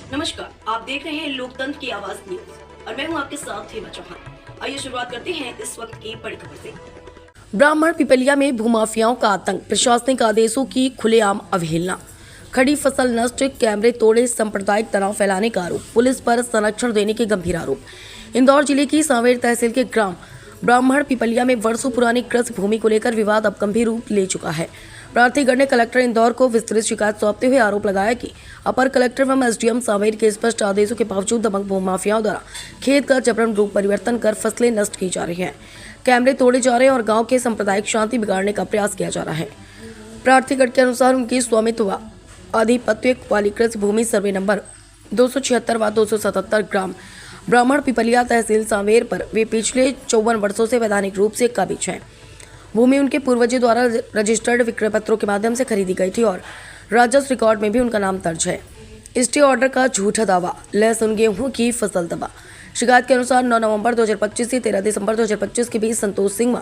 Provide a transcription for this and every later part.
नमस्कार, आप देख रहे हैं लोकतंत्र की आवाज न्यूज और मैं हूं आपके साथ हेमा चौहान। आइए शुरुआत करते हैं इस वक्त की बड़ी खबर से। ब्राह्मण पिपलिया में भूमाफियाओं का आतंक, प्रशासनिक आदेशों की खुलेआम अवहेलना, खड़ी फसल नष्ट, कैमरे तोड़े, सांप्रदायिक तनाव फैलाने का आरोप, पुलिस पर संरक्षण देने के गंभीर आरोप। इंदौर जिले की सांवेर तहसील के ग्राम ब्राह्मण पिपलिया में वर्षों पुरानी कृषि भूमि को लेकर विवाद अब गंभीर रूप ले चुका है। प्रार्थीगढ़ ने कलेक्टर इंदौर को विस्तृत शिकायत सौंपते हुए आरोप लगाया कि अपर कलेक्टर एवं एसडीएम सांवेर के स्पष्ट आदेशों के बावजूद दबंग भूमाफियाओं द्वारा खेत का जबरन रूप परिवर्तन कर फसलें नष्ट की जा रही हैं, कैमरे तोड़े जा रहे हैं और गांव के सांप्रदायिक शांति बिगाड़ने का प्रयास किया जा रहा है। प्रार्थीगढ़ के अनुसार उनकी स्वामित्व आधिपत्य वाली कृषि भूमि सर्वे नंबर 276 व 277 ग्राम ब्राह्मण पिपलिया तहसील सांवेर पर वे पिछले 54 वर्षों से वैधानिक रूप से काबिज है। भूमि उनके पूर्वजों द्वारा रजिस्टर्ड विक्रय पत्रों के माध्यम से खरीदी गई थी और राजस्व रिकॉर्ड में भी उनका नाम दर्ज है। स्टे ऑर्डर का झूठा दावा, लहसुन गेहूं की फसल तबाह। शिकायत के अनुसार 9 नवंबर 2025 से 13 दिसंबर 2025 के बीच संतोष सिंह व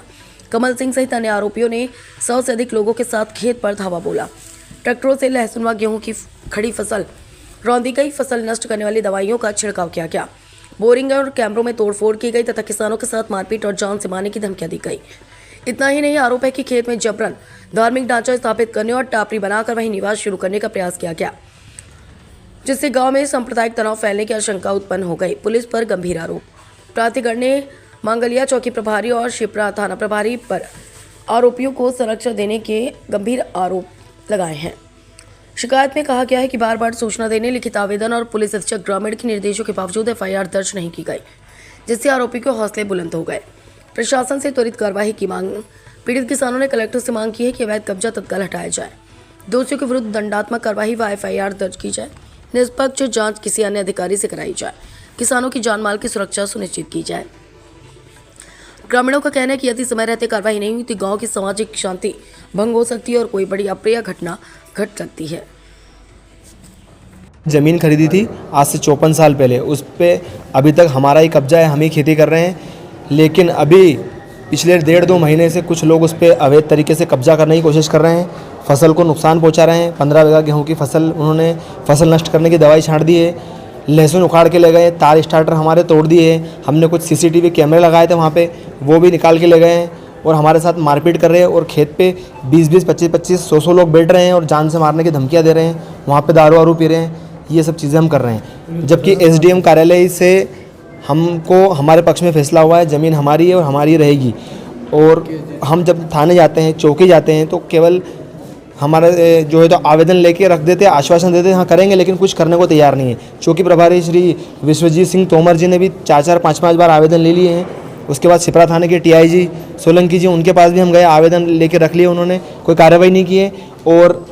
कमल सिंह सहित अन्य आरोपियों ने 100 से अधिक लोगों के साथ खेत पर धावा बोला। ट्रैक्टरों से लहसुन व गेहूं की खड़ी फसल, रौंदी गई फसल नष्ट करने वाली दवाइयों का छिड़काव किया गया। बोरिंग और कैमरों में तोड़फोड़ की गई तथा किसानों के साथ मारपीट और जान से मारने की धमकियां दी गई। इतना ही नहीं, आरोप है कि खेत में जबरन धार्मिक ढांचा स्थापित करने और टापरी बनाकर वहीं निवास शुरू करने का प्रयास किया गया, जिससे गांव में सांप्रदायिक तनाव फैलने की आशंका उत्पन्न हो गई। पुलिस पर गंभीर आरोप। प्राधिकरण ने मांगलिया चौकी प्रभारी और शिप्रा थाना प्रभारी पर आरोपियों को संरक्षण देने के गंभीर आरोप लगाए हैं। शिकायत में कहा गया है कि बार बार सूचना देने, लिखित आवेदन और पुलिस अधीक्षक ग्रामीण के निर्देशों के बावजूद एफआईआर दर्ज नहीं की गई, जिससे आरोपी के हौसले बुलंद हो गए। प्रशासन से त्वरित कार्रवाई की मांग। पीड़ित किसानों ने कलेक्टर से मांग की है कि अवैध कब्जा तत्काल हटाया जाए, दोषियों के विरुद्ध दंडात्मक कार्रवाई व एफआईआर दर्ज की जाए, निष्पक्ष जांच किसी अन्य अधिकारी से कराई जाए, किसानों की जान माल की सुरक्षा सुनिश्चित की जाए। ग्रामीणों का कहना है कि यदि समय रहते कार्रवाई नहीं हुई तो गांव की सामाजिक शांति भंग हो सकती है और कोई बड़ी अप्रिय घटना घट सकती है। ज़मीन खरीदी थी आज से 54 साल पहले, उस पर अभी तक हमारा ही कब्जा है, हम ही खेती कर रहे हैं। लेकिन अभी पिछले 1.5-2 महीने से कुछ लोग उस पर अवैध तरीके से कब्जा करने की कोशिश कर रहे हैं, फसल को नुकसान पहुंचा रहे हैं। 15 बीघा गेहूं की फसल उन्होंने फसल नष्ट करने की दवाई छांट दी है, लहसुन उखाड़ के ले गए, तार स्टार्टर हमारे तोड़ दिए। हमने कुछ सीसीटीवी कैमरे लगाए थे वहाँ पे, वो भी निकाल के ले गए हैं और हमारे साथ मारपीट कर रहे हैं। और खेत पे 20-20, 25-25, 100-100 लोग बैठ रहे हैं और जान से मारने की धमकियाँ दे रहे हैं, वहाँ पर दारू वारू पी रहे हैं। ये सब चीज़ें हम कर रहे हैं, जबकि एसडीएम कार्यालय से हमको हमारे पक्ष में फैसला हुआ है, ज़मीन हमारी है और हमारी रहेगी। और हम जब थाने जाते हैं, चौकी जाते हैं, तो केवल हमारे जो है तो आवेदन लेके रख देते हैं, आश्वासन देते हैं हाँ करेंगे, लेकिन कुछ करने को तैयार नहीं है। चौकी प्रभारी श्री विश्वजीत सिंह तोमर जी ने भी 4-4, 5-5 बार आवेदन ले लिए हैं। उसके बाद शिप्रा थाने के टीआईजी सोलंकी जी, उनके पास भी हम गए, आवेदन लेके रख लिए, उन्होंने कोई कार्रवाई नहीं की है। और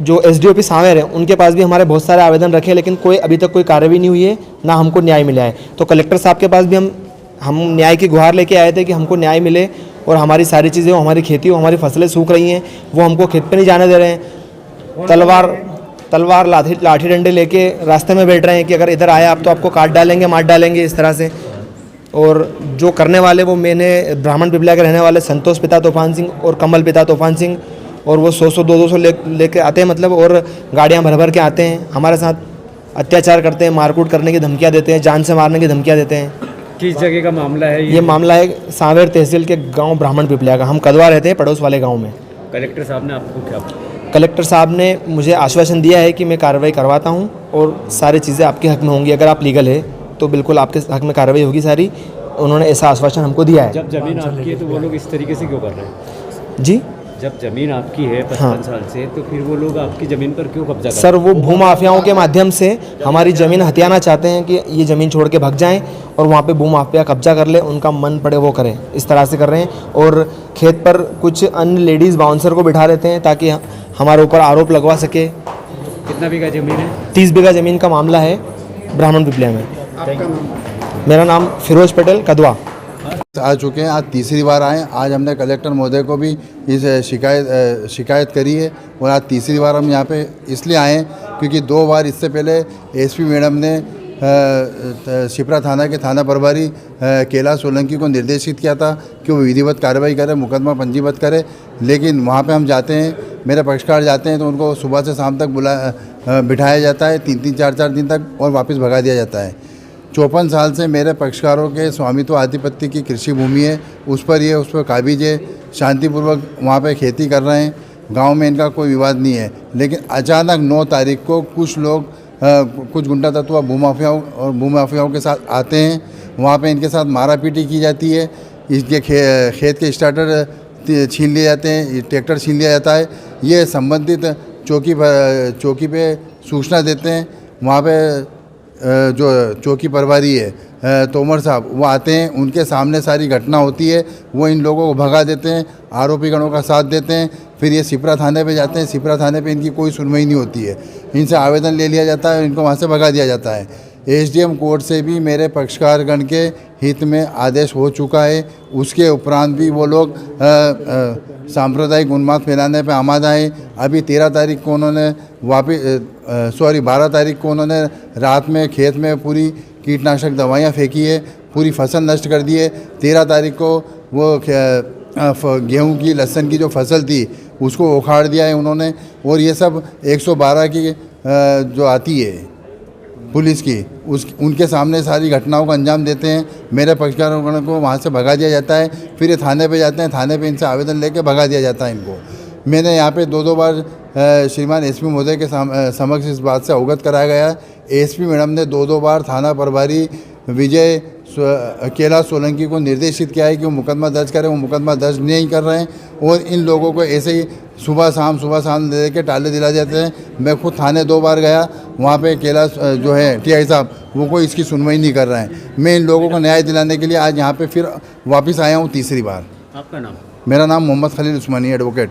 जो एसडीओपी सांवेर है, उनके पास भी हमारे बहुत सारे आवेदन रखे, लेकिन कोई अभी तक कोई कार्रवाई नहीं हुई है, ना हमको न्याय मिला है। तो कलेक्टर साहब के पास भी हम न्याय की गुहार लेके आए थे कि हमको न्याय मिले और हमारी सारी चीज़ें, हमारी खेती हो, हमारी फसलें सूख रही हैं, वो हमको खेत पे नहीं जाने दे रहे हैं। तलवार लाठी डंडे लेके रास्ते में बैठ रहे हैं कि अगर इधर आए आप तो आपको काट डालेंगे, मार डालेंगे, इस तरह से। और जो करने वाले वो मैंने ब्राह्मण पिपलिया के रहने वाले संतोष पिता तूफान सिंह और कमल पिता तूफान सिंह, और वो 100-100, 200 लेके आते हैं, मतलब, और गाड़ियाँ भर के आते हैं, हमारे साथ अत्याचार करते हैं, मारकूट करने की धमकियाँ देते हैं, जान से मारने की धमकियाँ देते हैं। किस जगह का मामला है ये मामला है सांवेर तहसील के गांव ब्राह्मण पिपलिया का। हम कदवा रहते हैं, पड़ोस वाले गांव में। कलेक्टर साहब ने आपको क्या? कलेक्टर साहब ने मुझे आश्वासन दिया है कि मैं कार्रवाई करवाता हूं और सारी चीज़ें आपके हक में होंगी, अगर आप लीगल है तो बिल्कुल आपके हक में कार्रवाई होगी सारी। उन्होंने ऐसा आश्वासन हमको दिया है। जब ज़मीन आपकी है तो वो लोग इस तरीके से क्यों कर रहे हैं जी? जब ज़मीन आपकी है 55 साल से, तो फिर वो लोग आपकी ज़मीन पर क्यों कब्जा कर रहे हैं? सर, वो भूमाफियाओं के माध्यम से हमारी ज़मीन हथियाना चाहते हैं कि ये ज़मीन छोड़ के भाग जाएं और वहाँ पे भूमाफिया कब्जा कर ले, उनका मन पड़े वो करें, इस तरह से कर रहे हैं। और खेत पर कुछ अन्य लेडीज़ बाउंसर को बिठा देते हैं ताकि हमारे ऊपर आरोप लगवा सके। कितना बीघा ज़मीन है? 30 बीघा ज़मीन का मामला है ब्राह्मण पिपलिया में। मेरा नाम फिरोज पटेल, कदवा। आ चुके हैं, आज तीसरी बार आए। आज हमने कलेक्टर महोदय को भी इस शिकायत करी है और आज तीसरी बार हम यहाँ पे इसलिए आए हैं क्योंकि 2 बार इससे पहले एसपी मैडम ने शिप्रा थाना के थाना प्रभारी कैलाश सोलंकी को निर्देशित किया था कि वो विधिवत कार्रवाई करे, मुकदमा पंजीबद्ध करे। लेकिन वहाँ पे हम जाते हैं, मेरे पक्षकार जाते हैं तो उनको सुबह से शाम तक बिठाया जाता है 3-3 4-4 दिन तक और वापस भगा दिया जाता है। 54 साल से मेरे पक्षकारों के स्वामित्व आधिपत्य की कृषि भूमि है, उस पर काबिज है, शांतिपूर्वक वहाँ पे खेती कर रहे हैं, गांव में इनका कोई विवाद नहीं है। लेकिन अचानक 9 तारीख को कुछ लोग कुछ गुंडा तत्व भूमाफियाओं के साथ आते हैं, वहाँ पे इनके साथ मारापीटी की जाती है, इसके खेत के स्टार्टर छीन लिए जाते हैं, ट्रैक्टर छीन लिया जाता है। ये संबंधित चौकी पे सूचना देते हैं, वहाँ पे जो चौकी प्रभारी है तोमर साहब वो आते हैं, उनके सामने सारी घटना होती है, वो इन लोगों को भगा देते हैं, आरोपी गणों का साथ देते हैं। फिर ये सिपरा थाने पे जाते हैं, सिपरा थाने पे इनकी कोई सुनवाई नहीं होती है, इनसे आवेदन ले लिया जाता है और इनको वहाँ से भगा दिया जाता है। एसडीएम कोर्ट से भी मेरे पक्षकारगण के हित में आदेश हो चुका है, उसके उपरांत भी वो लोग सांप्रदायिक उन्माद फैलाने पे आमादा है। अभी 13 तारीख को उन्होंने 12 तारीख को उन्होंने रात में खेत में पूरी कीटनाशक दवाइयाँ फेंकी है, पूरी फसल नष्ट कर दी है। 13 तारीख को वो गेहूं की लहसुन की जो फसल थी उसको उखाड़ दिया है उन्होंने। और ये सब 112 की जो आती है पुलिस की उनके सामने सारी घटनाओं को अंजाम देते हैं। मेरे पक्षकारों को वहाँ से भगा दिया जाता है, फिर ये थाने पे जाते हैं, थाने पे इनसे आवेदन लेके भगा दिया जाता है इनको। मैंने यहाँ पे 2-2 बार श्रीमान एसपी महोदय के समक्ष इस बात से अवगत कराया गया। एसपी मैडम ने 2-2 बार थाना प्रभारी विजय कैलाश सोलंकी को निर्देशित किया है कि वो मुकदमा दर्ज करें, वो मुकदमा दर्ज नहीं कर रहे हैं और इन लोगों को ऐसे ही सुबह शाम दे के टाले दिला जाते हैं। मैं खुद थाने 2 बार गया, वहाँ पे कैलाश जो है टीआई साहब वो कोई इसकी सुनवाई नहीं कर रहे हैं। मैं इन लोगों को न्याय दिलाने के लिए आज यहाँ पे फिर वापस आया हूँ तीसरी बार। आपका नाम? मेरा नाम मोहम्मद खलील उस्मानी, एडवोकेट।